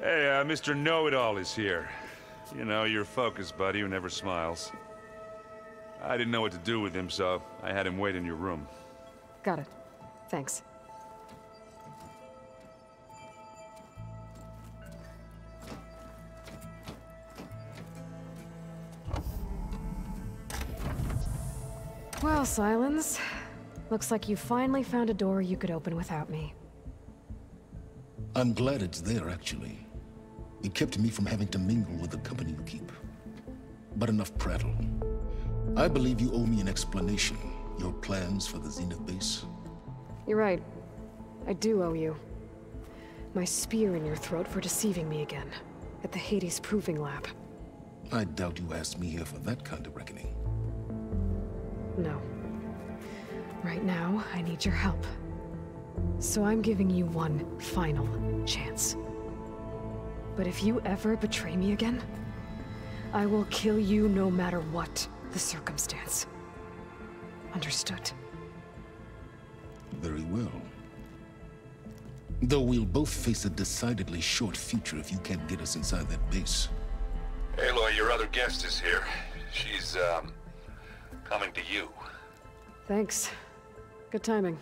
Hey, Mr. Know-It-All is here. You know, your focus buddy who never smiles. I didn't know what to do with him, so I had him wait in your room. Got it. Thanks. Well, Silence. Looks like you finally found a door you could open without me. I'm glad it's there, actually. It kept me from having to mingle with the company you keep. But enough prattle. I believe you owe me an explanation. Your plans for the Zenith base? You're right. I do owe you. My spear in your throat for deceiving me again. At the Hades Proving Lab. I doubt you asked me here for that kind of reckoning. No. Right now, I need your help. So I'm giving you one final chance. But if you ever betray me again, I will kill you no matter what the circumstance. Understood? Very well. Though we'll both face a decidedly short future if you can't get us inside that base. Aloy, your other guest is here. She's, coming to you. Thanks. Good timing.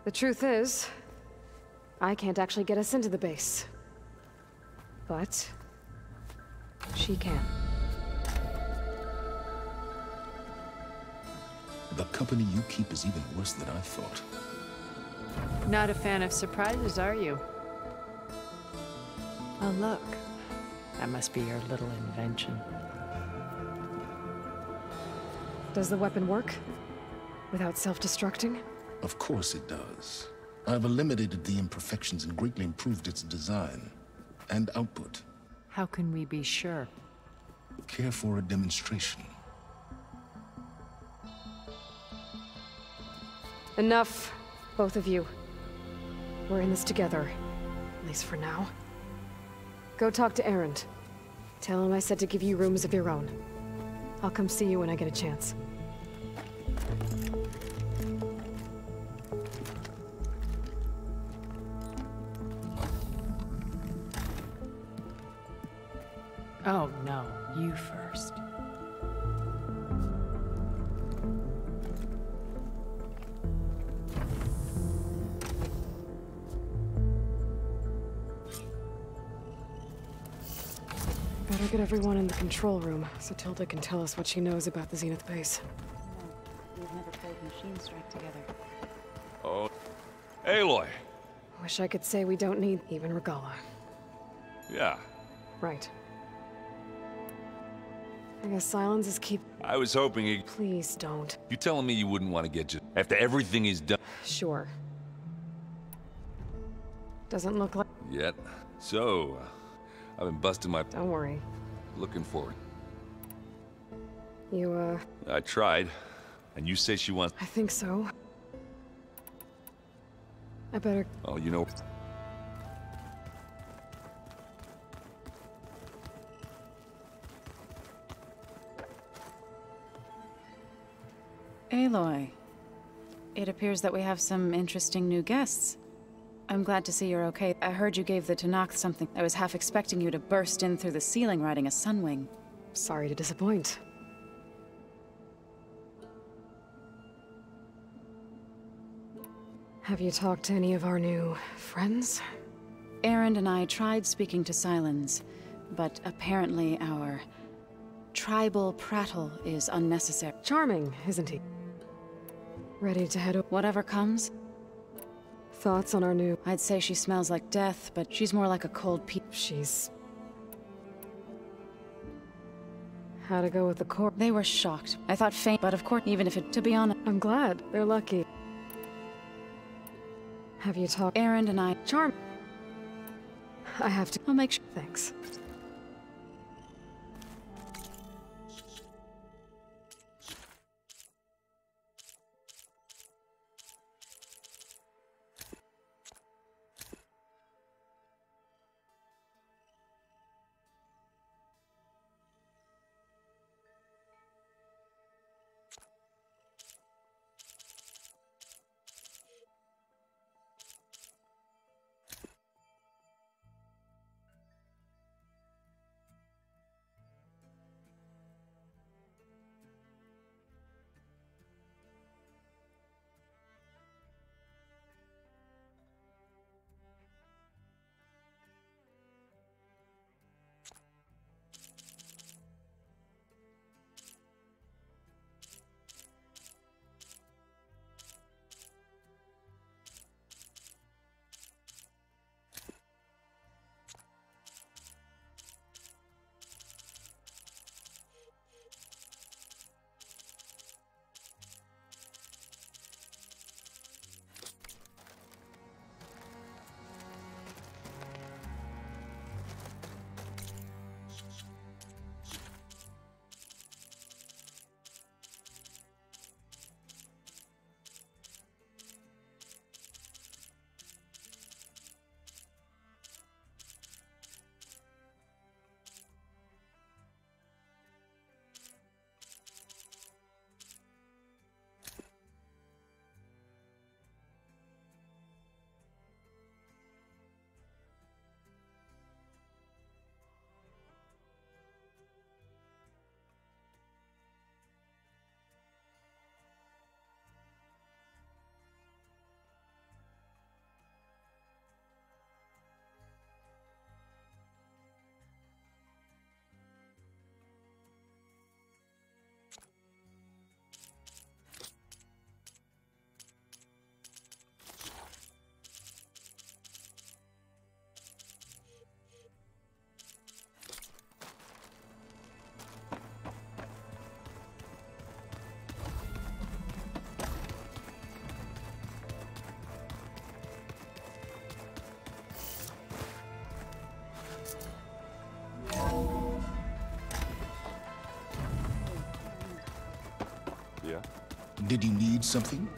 The truth is, I can't actually get us into the base. But she can. The company you keep is even worse than I thought. Not a fan of surprises, are you? Oh, look. That must be your little invention. Does the weapon work? Without self-destructing? Of course it does. I've eliminated the imperfections and greatly improved its design and output. How can we be sure? Care for a demonstration? Enough, both of you. We're in this together, at least for now. Go talk to Erend. Tell him I said to give you rooms of your own. I'll come see you when I get a chance. Oh, no. You first. Better get everyone in the control room, so Tilda can tell us what she knows about the Zenith base. No, we've never played Machine Strike together. Oh. Aloy! Wish I could say we don't need even Regala. Yeah. Right. I guess Silence is keep- I was hoping he... Please don't. You telling me you wouldn't want to get just... After everything he's done... Sure. Doesn't look like- Yet. So, I've been busting my... Don't worry. Looking forward. You, I tried. And you say she wants... I think so. I better... Oh, you know... Aloy, it appears that we have some interesting new guests. I'm glad to see you're okay. I heard you gave the Tanakh something. I was half expecting you to burst in through the ceiling riding a sunwing. Sorry to disappoint. Have you talked to any of our new friends? Erend and I tried speaking to Silence, but apparently our tribal prattle is unnecessary. Charming, isn't he? Ready to head over? Whatever comes. Thoughts on our new... I'd say she smells like death, but she's more like a cold She's... How'd it go with the corp? They were shocked. I thought faint, but of course, even if it... To be honest... I'm glad. They're lucky. Have you talked? Aaron and I... Charm. I have to... I'll make sure... Thanks. Yeah? Did you need something?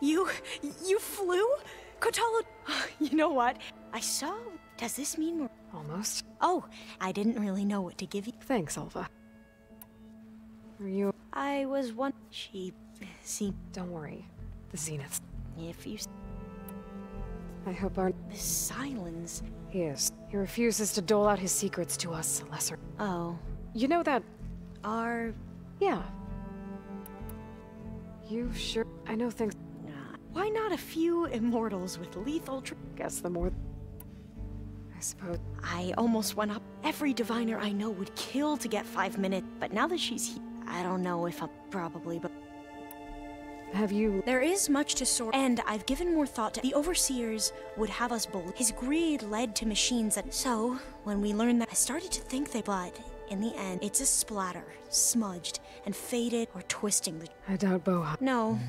You flew? Kotala... You know what? I saw... Does this mean we're... Almost. Oh, I didn't really know what to give you. Thanks, Alva. Are you... I was one... She... seemed... Don't worry. The Zeniths. If you... I hope our... The silence... He is. He refuses to dole out his secrets to us, lesser... Oh. You know that... Are... Yeah. You sure... I know things... Why not a few immortals with lethal Guess the more... I suppose... I almost went up. Every diviner I know would kill to get 5 minutes, but now that she's here... I don't know if I'm... Probably, but... Have you... There is much to sort, and I've given more thought to... The Overseers would have us believe. His greed led to machines that... So, when we learned that, I started to think they... But, in the end, it's a splatter, smudged, and faded, or twisting the... I doubt Boha. No,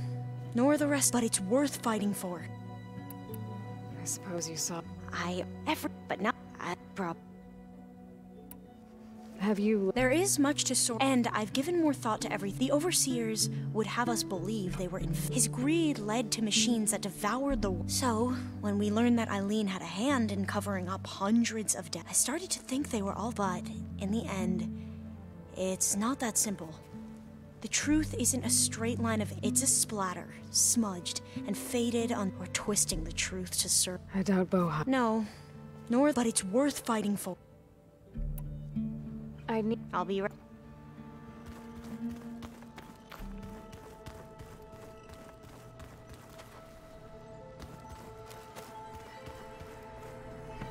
nor the rest, but it's worth fighting for. I suppose you saw... But now, Have you... There is much to sort, and I've given more thought to everything. The Overseers would have us believe they were His greed led to machines that devoured the... So, when we learned that Eileen had a hand in covering up hundreds of deaths, I started to think they were all... But, in the end, it's not that simple. The truth isn't a straight line of... It's a splatter, smudged, and faded on... Or twisting the truth to serve... I doubt Boha. No, nor... But it's worth fighting for. I'll be right...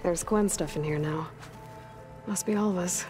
There's Gwen stuff in here now. Must be Alva's.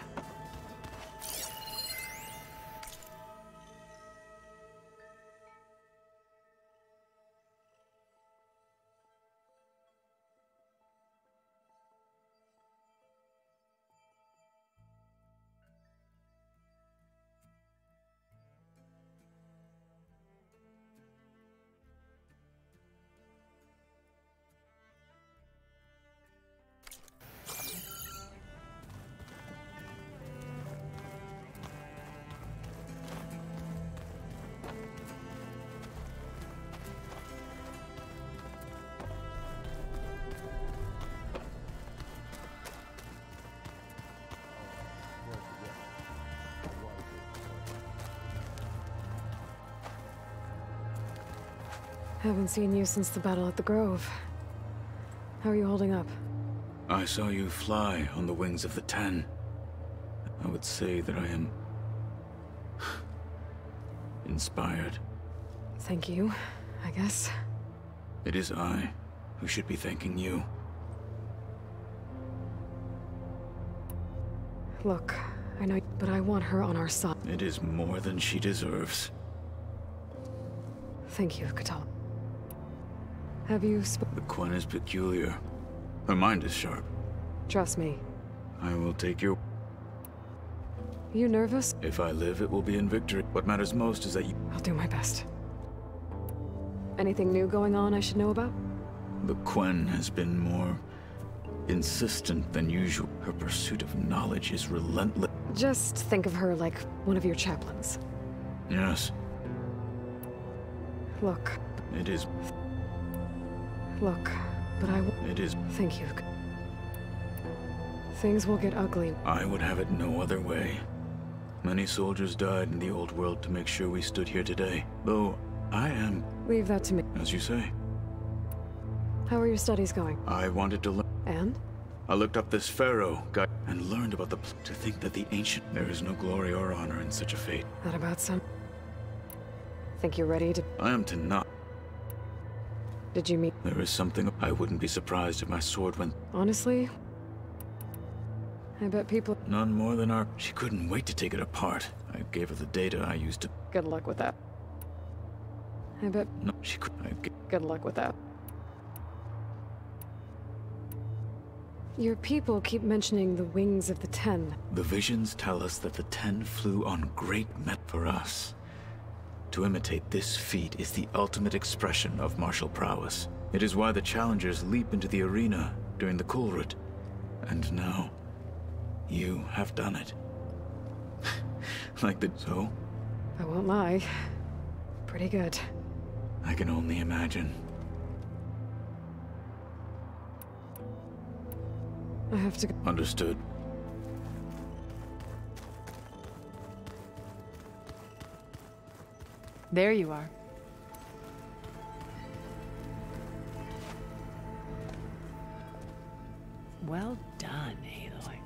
Haven't seen you since the battle at the Grove. How are you holding up? I saw you fly on the wings of the Ten. I would say that I am... inspired. Thank you, I guess. It is I who should be thanking you. Look, I know, but I want her on our side. It is more than she deserves. Thank you, Katala. Have you The Quen is peculiar. Her mind is sharp. Trust me. I will take your... You nervous? If I live, it will be in victory. What matters most is that you... I'll do my best. Anything new going on I should know about? The Quen has been more... insistent than usual. Her pursuit of knowledge is relentless. Just think of her like one of your chaplains. Yes. Look. It is... Look, but I... It is... Thank you. Things will get ugly. I would have it no other way. Many soldiers died in the old world to make sure we stood here today. Though, I am... Leave that to me. As you say. How are your studies going? I wanted to learn... And? I looked up this pharaoh guy and learned about the... To think that the ancient... There is no glory or honor in such a fate. That about some... Think you're ready to... I am to not... Did you meet... There is something... I wouldn't be surprised if my sword went... Honestly? I bet people... None more than our... She couldn't wait to take it apart. I gave her the data I used to... Good luck with that. I bet... No, she could... Good luck with that. Your people keep mentioning the wings of the Ten. The visions tell us that the Ten flew on great met for us. To imitate this feat is the ultimate expression of martial prowess. It is why the challengers leap into the arena during the Kulrut. And now, you have done it. Like the... So? I won't lie. Pretty good. I can only imagine. I have to go. Understood. There you are. Well done, Aloy.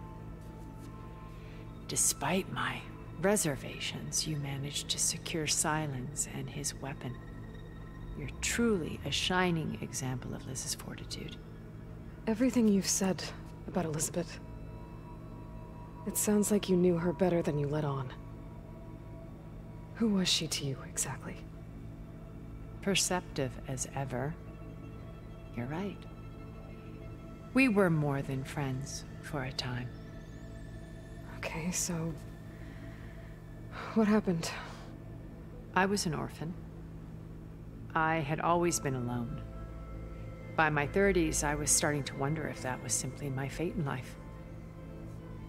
Despite my reservations, you managed to secure Silence and his weapon. You're truly a shining example of Liz's fortitude. Everything you've said about Elizabeth. It sounds like you knew her better than you let on. Who was she to you, exactly? Perceptive as ever. You're right. We were more than friends for a time. Okay, so... what happened? I was an orphan. I had always been alone. By my 30s, I was starting to wonder if that was simply my fate in life.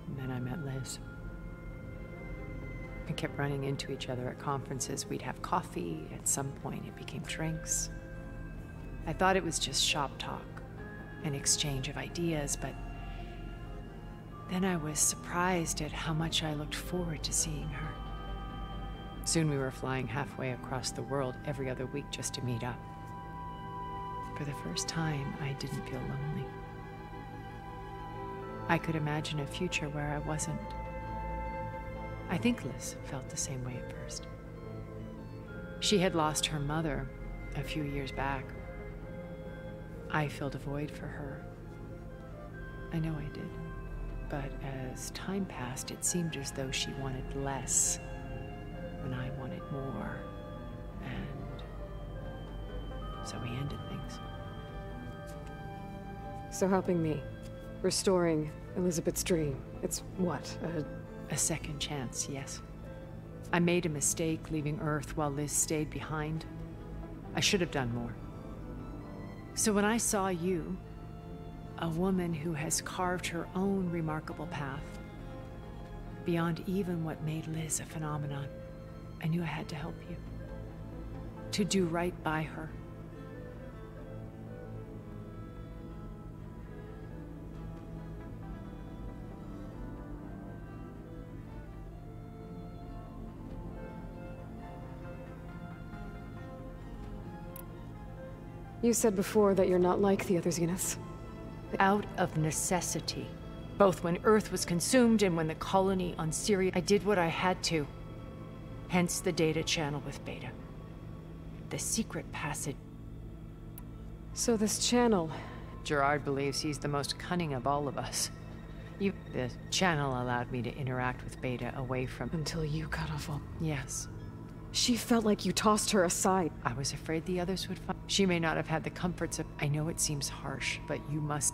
And then I met Liz. We kept running into each other at conferences. We'd have coffee. At some point, it became drinks. I thought it was just shop talk, an exchange of ideas, but then I was surprised at how much I looked forward to seeing her. Soon we were flying halfway across the world every other week just to meet up. For the first time, I didn't feel lonely. I could imagine a future where I wasn't. I think Liz felt the same way at first. She had lost her mother a few years back. I filled a void for her. I know I did. But as time passed, it seemed as though she wanted less when I wanted more. And so we ended things. So helping me. Restoring Elizabeth's dream. It's what, a second chance, yes. I made a mistake leaving Earth while Liz stayed behind. I should have done more. So when I saw you, a woman who has carved her own remarkable path, beyond even what made Liz a phenomenon, I knew I had to help you. To do right by her. You said before that you're not like the other Zeniths. Out of necessity. Both when Earth was consumed and when the colony on Syria, I did what I had to. Hence the data channel with Beta. The secret passage. So this channel... Gerard believes he's the most cunning of all of us. The channel allowed me to interact with Beta away from... Until you cut off all... Yes. She felt like you tossed her aside. I was afraid the others would find... She may not have had the comforts of... I know it seems harsh, but you must...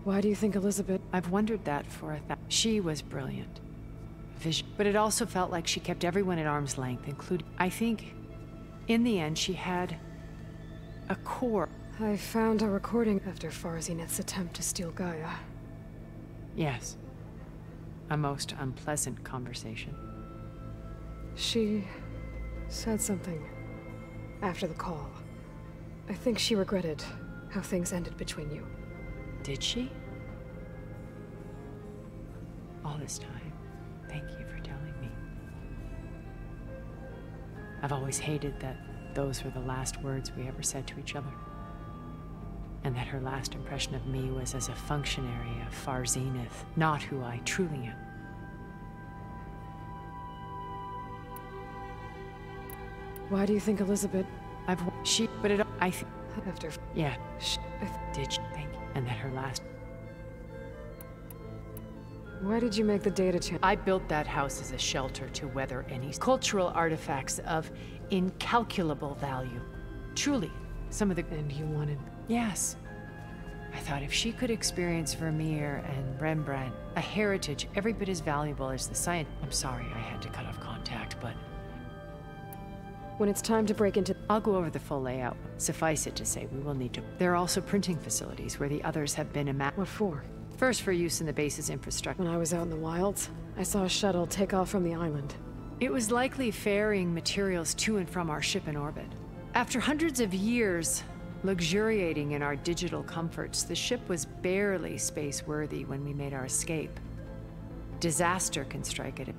Why do you think Elizabeth... I've wondered that for She was brilliant. Vision. But it also felt like she kept everyone at arm's length, including... I think, in the end, she had... a core. I found a recording after Farzineth's attempt to steal Gaia. Yes. A most unpleasant conversation. She said something after the call. I think she regretted how things ended between you. Did she? All this time, thank you for telling me. I've always hated that those were the last words we ever said to each other. And that her last impression of me was as a functionary of Far Zenith, not who I truly am. Why do you think Elizabeth... But it... I think... After... Yeah. Did she think... And that her last... Why did you make the data channel? I built that house as a shelter to weather any cultural artifacts of incalculable value. Truly, some of the... And you wanted... Yes. I thought if she could experience Vermeer and Rembrandt, a heritage every bit as valuable as the science... I'm sorry I had to cut off contact, but... When it's time to break into... I'll go over the full layout. Suffice it to say, we will need to... There are also printing facilities where the others have been What for? First, for use in the base's infrastructure. When I was out in the wilds, I saw a shuttle take off from the island. It was likely ferrying materials to and from our ship in orbit. After hundreds of years luxuriating in our digital comforts, the ship was barely space-worthy when we made our escape. Disaster can strike it.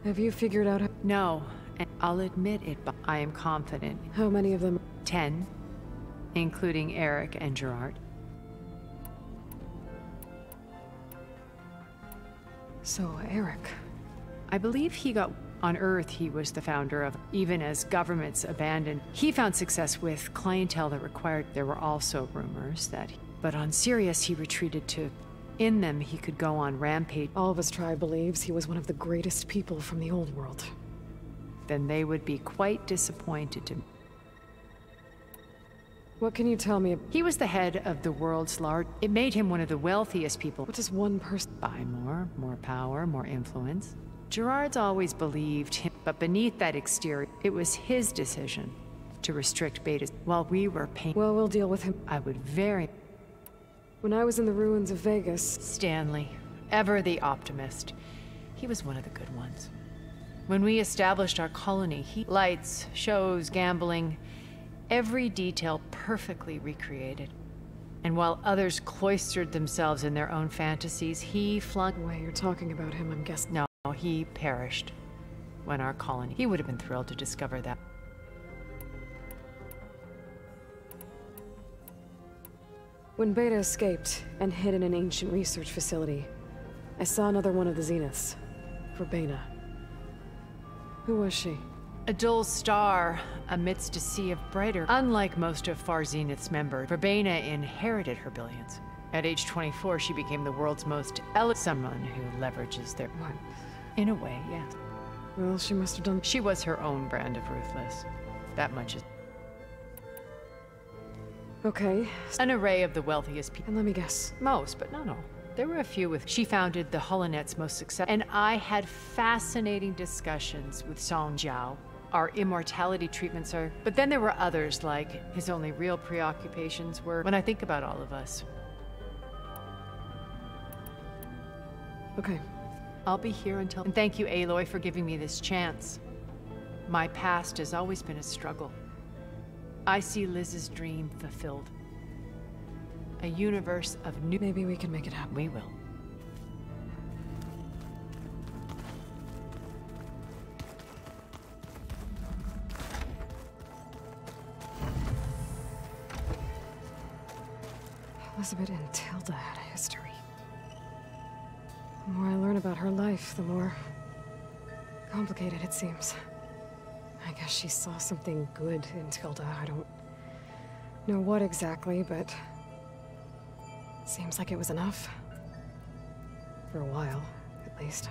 Have you figured out No, and I'll admit it, but I am confident. how many of them? 10, including Eric and Gerard. So, Eric. I believe he got... On Earth, he was the founder of, even as governments abandoned. He found success with clientele that required... There were also rumors that... But on Sirius, he retreated to... In them, he could go on rampage. All of his tribe believes he was one of the greatest people from the old world. Then they would be quite disappointed to... What can you tell me? He was the head of the world's large... It made him one of the wealthiest people. What does one person... Buy more power, more influence. Gerard's always believed him, but beneath that exterior, it was his decision to restrict Beta's while we were paying. Well, we'll deal with him. I would very... When I was in the ruins of Vegas... Stanley, ever the optimist. He was one of the good ones. When we established our colony, lights, shows, gambling, every detail perfectly recreated. And while others cloistered themselves in their own fantasies, he flung... The way you're talking about him, I'm guessing... No, he perished when our colony... He would have been thrilled to discover that. When Beta escaped and hid in an ancient research facility, I saw another one of the Zeniths. Verbena. Who was she? A dull star amidst a sea of brighter. Unlike most of Far Zenith's members, Verbena inherited her billions. At age 24, she became the world's most someone who leverages their... What? In a way, yes. Well, she must have done... She was her own brand of ruthless. That much is... Okay. An array of the wealthiest people. And let me guess. Most, but no. There were a few with... She founded the Holonet's most successful... And I had fascinating discussions with Song Jiao. Our immortality treatments are... But then there were others, like his only real preoccupations were... When I think about all of us. Okay. I'll be here until... And thank you, Aloy, for giving me this chance. My past has always been a struggle. I see Liz's dream fulfilled. A universe of new... Maybe we can make it happen. We will. Elizabeth and Tilda had a history. The more I learn about her life, the more complicated it seems. I guess she saw something good in Tilda. I don't know what exactly, but seems like it was enough. For a while, at least.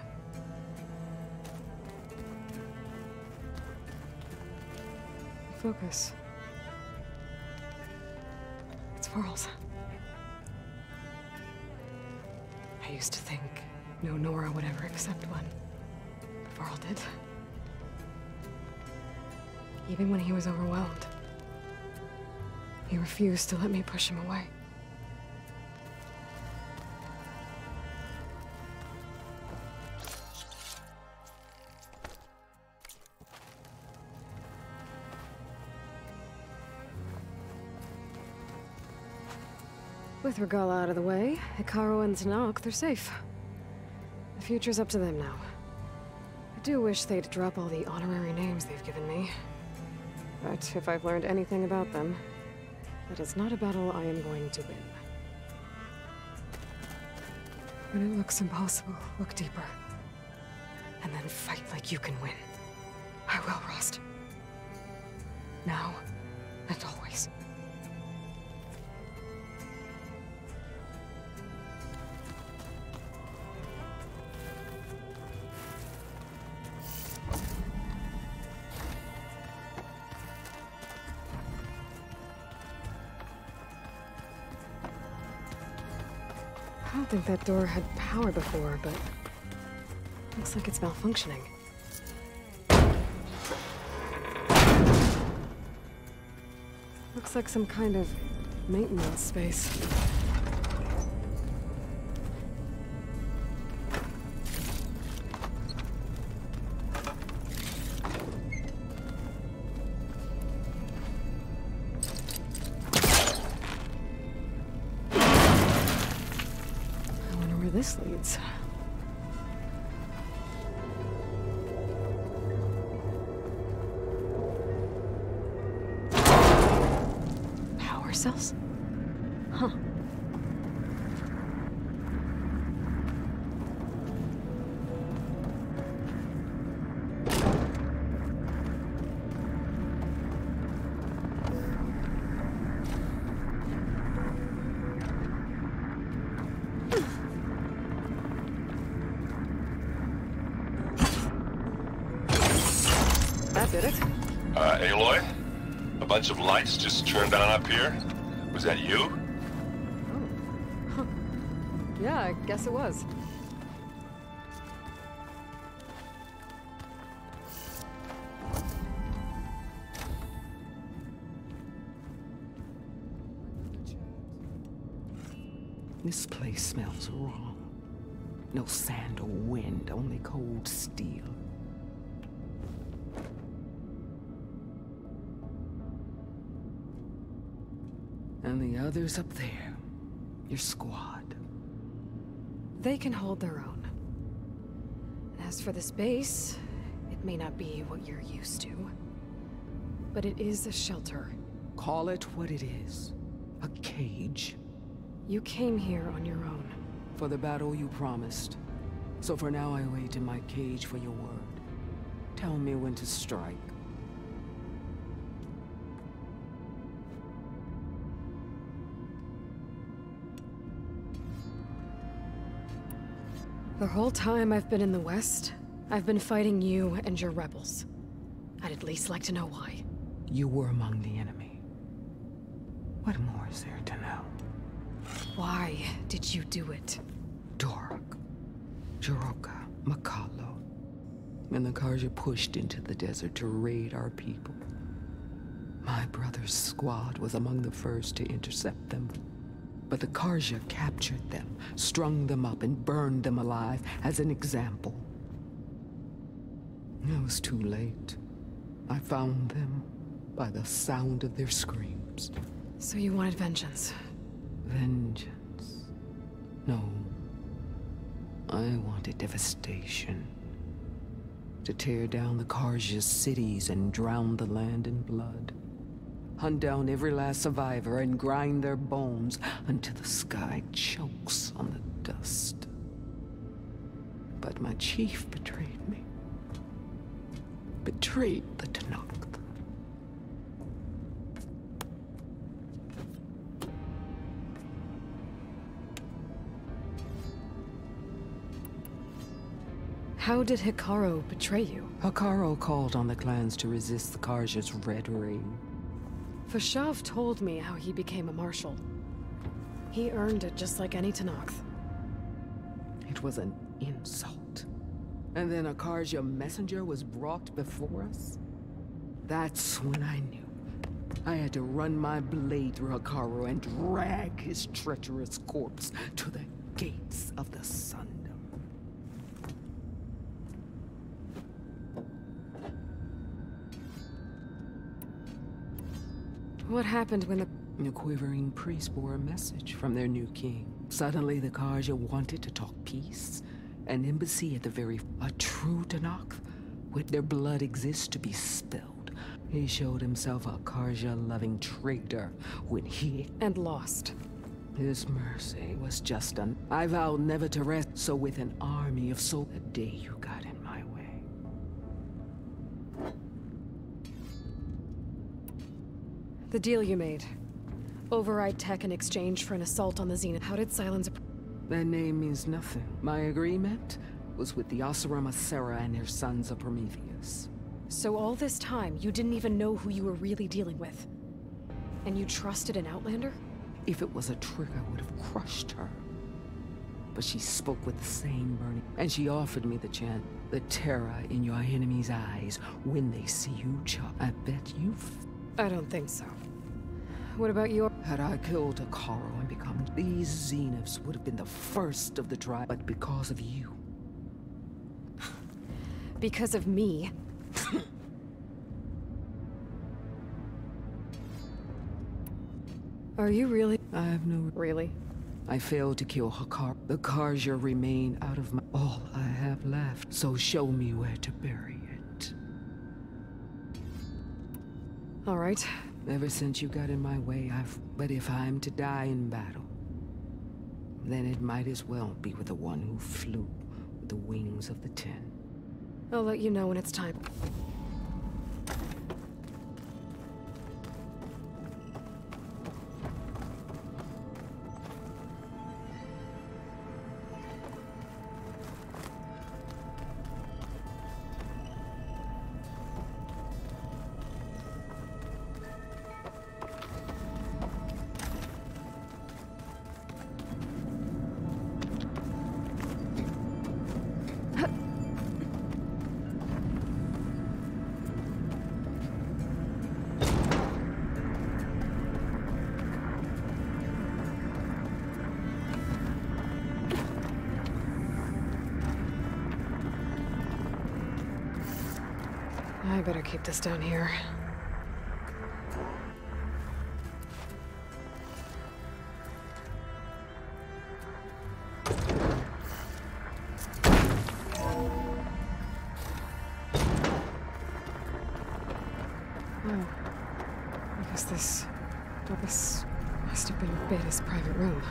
Focus. It's Varl's. I used to think no Nora would ever accept one. But Varl did. Even when he was overwhelmed. He refused to let me push him away. With Regala out of the way, Hikaru and Tanakh, they're safe. The future's up to them now. I do wish they'd drop all the honorary names they've given me. But if I've learned anything about them, that is not a battle I am going to win. When it looks impossible, look deeper. And then fight like you can win. I will, Rost. Now, and always. I don't think that door had power before, but looks like it's malfunctioning. Looks like some kind of maintenance space. this leads. Power cells? Huh. That did it. Aloy? A bunch of lights just turned on up here? Was that you? Oh. Huh. Yeah, I guess it was. This place smells wrong. No sand or wind, only cold steel. And the others up there, your squad. They can hold their own. As for this base, it may not be what you're used to, but it is a shelter. Call it what it is. A cage. You came here on your own. For the battle you promised. So for now I wait in my cage for your word. Tell me when to strike. The whole time I've been in the West, I've been fighting you and your rebels. I'd at least like to know why. You were among the enemy. What more is there to know? Why did you do it? Dork, Jiroka, Makalo, and the Karja pushed into the desert to raid our people. My brother's squad was among the first to intercept them. But the Karja captured them, strung them up, and burned them alive as an example. It was too late. I found them by the sound of their screams. So you wanted vengeance? Vengeance? No. I wanted devastation. To tear down the Karja's cities and drown the land in blood. Hunt down every last survivor and grind their bones until the sky chokes on the dust. But my chief betrayed me. Betrayed the Tanakh. How did Hikaru betray you? Hikaru called on the clans to resist the Karja's red rain. Fashav told me how he became a marshal. He earned it just like any Tanakh. It was an insult. And then a Karja messenger was brought before us? That's when I knew. I had to run my blade through Hikaru and drag his treacherous corpse to the gates of the Sundom. What happened when The quivering priest bore a message from their new king. Suddenly the Karja wanted to talk peace. An embassy at the very... A true Tanakh, with their blood exists to be spilled. He showed himself a Karja-loving traitor when he... And lost. His mercy was just an... I vowed never to rest, so with an army of soul... The day you got in my way. The deal you made. Override tech in exchange for an assault on the Zenith. How did Silence... That name means nothing. My agreement was with the Asura Masera and their sons of Prometheus. So all this time, you didn't even know who you were really dealing with? And you trusted an Outlander? If it was a trick, I would have crushed her. But she spoke with the same burning, and she offered me the chance. The terror in your enemy's eyes when they see you chop. I bet I don't think so. What about your... Had I killed Hikaru and become... These Zeniths would have been the first of the tribe, but because of you. Because of me? Are you really... I have no... Really? I failed to kill Hakar. The Karja remain out of my... all I have left. So show me where to bury it. All right. Ever since you got in my way, But if I'm to die in battle, then it might as well be with the one who flew with the wings of the 10. I'll let you know when it's time. I better keep this down here. Oh. I guess this must have been Beta's private room.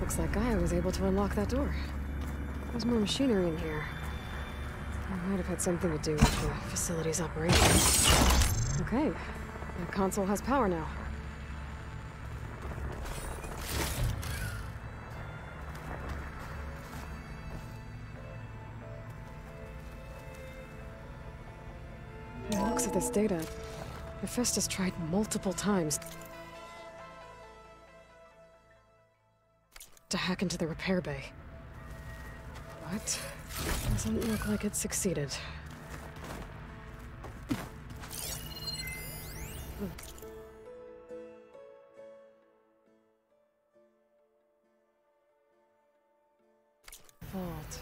Looks like Gaia was able to unlock that door. There's more machinery in here. It might have had something to do with the facility's operations. Okay, the console has power now. From the looks of this data, Hephaestus tried multiple times to hack into the repair bay. But doesn't look like it succeeded. Vault.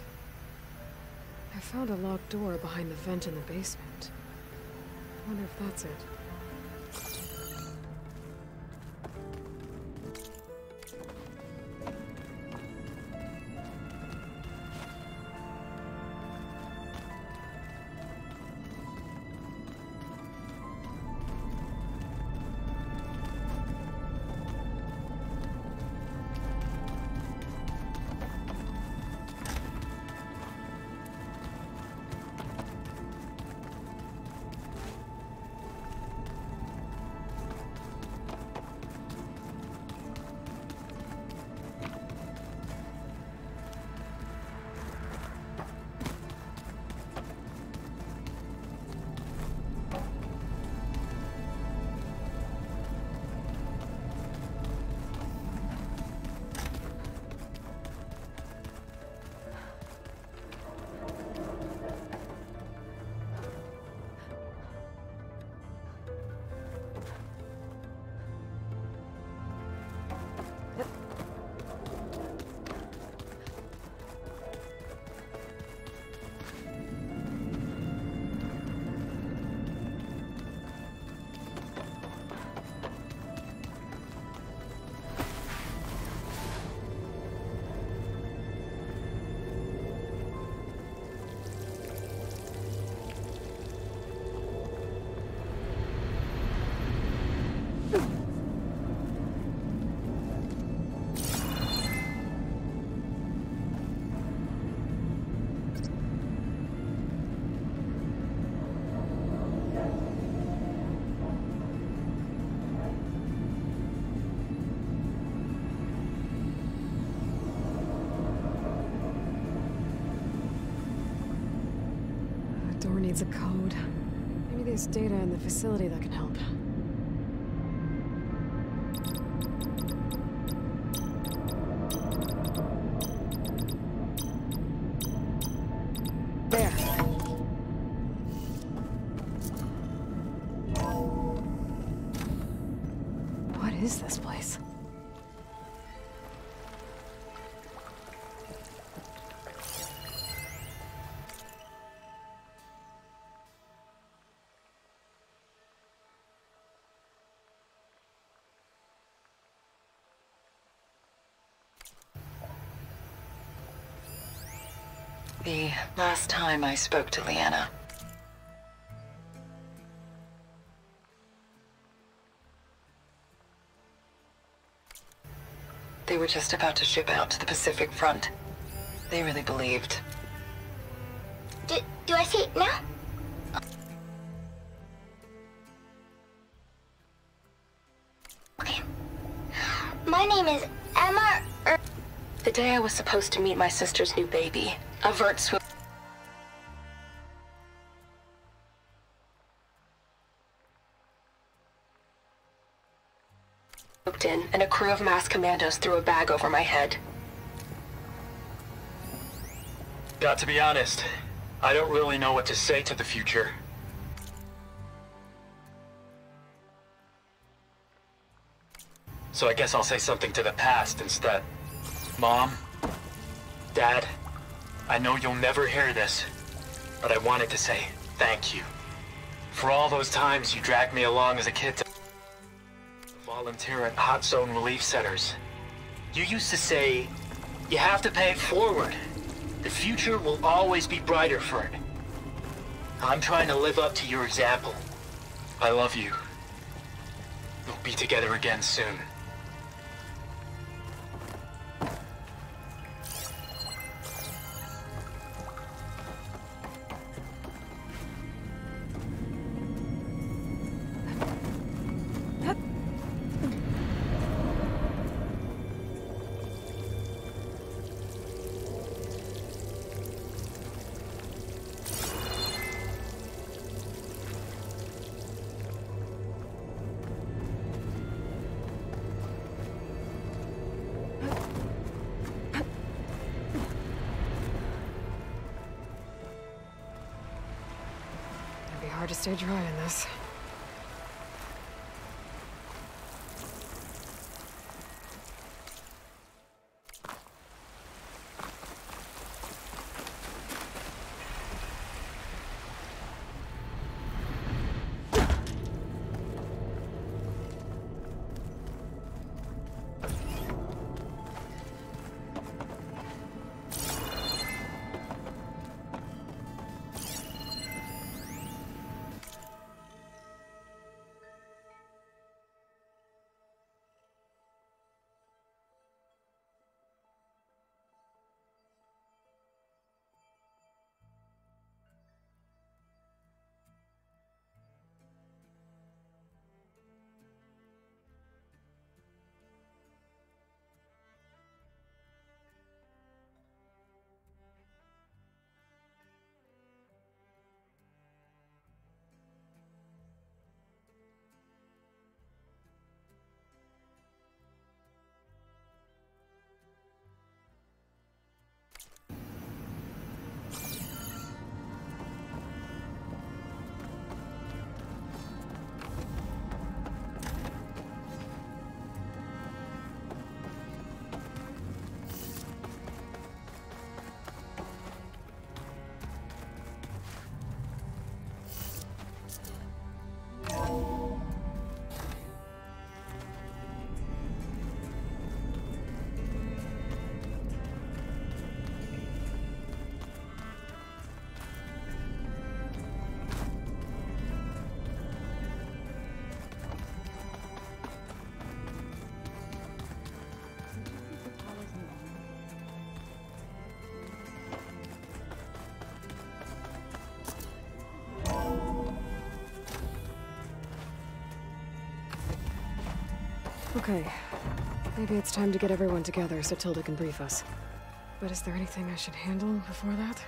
I found a locked door behind the vent in the basement. I wonder if that's it. needs a code. Maybe there's data in the facility that can help. There. What is this place? The last time I spoke to Leanna, they were just about to ship out to the Pacific Front. They really believed. Do I see it now? Okay. My name is Emma. The day I was supposed to meet my sister's new baby, a vert swooped in, and a crew of masked commandos threw a bag over my head. Got to be honest, I don't really know what to say to the future. So I guess I'll say something to the past instead. Mom, Dad, I know you'll never hear this, but I wanted to say thank you. For all those times you dragged me along as a kid to volunteer at hot zone relief centers. You used to say, you have to pay it forward. The future will always be brighter for it. I'm trying to live up to your example. I love you. We'll be together again soon. Hard to stay dry in this. Okay. Maybe it's time to get everyone together so Tilda can brief us. But is there anything I should handle before that?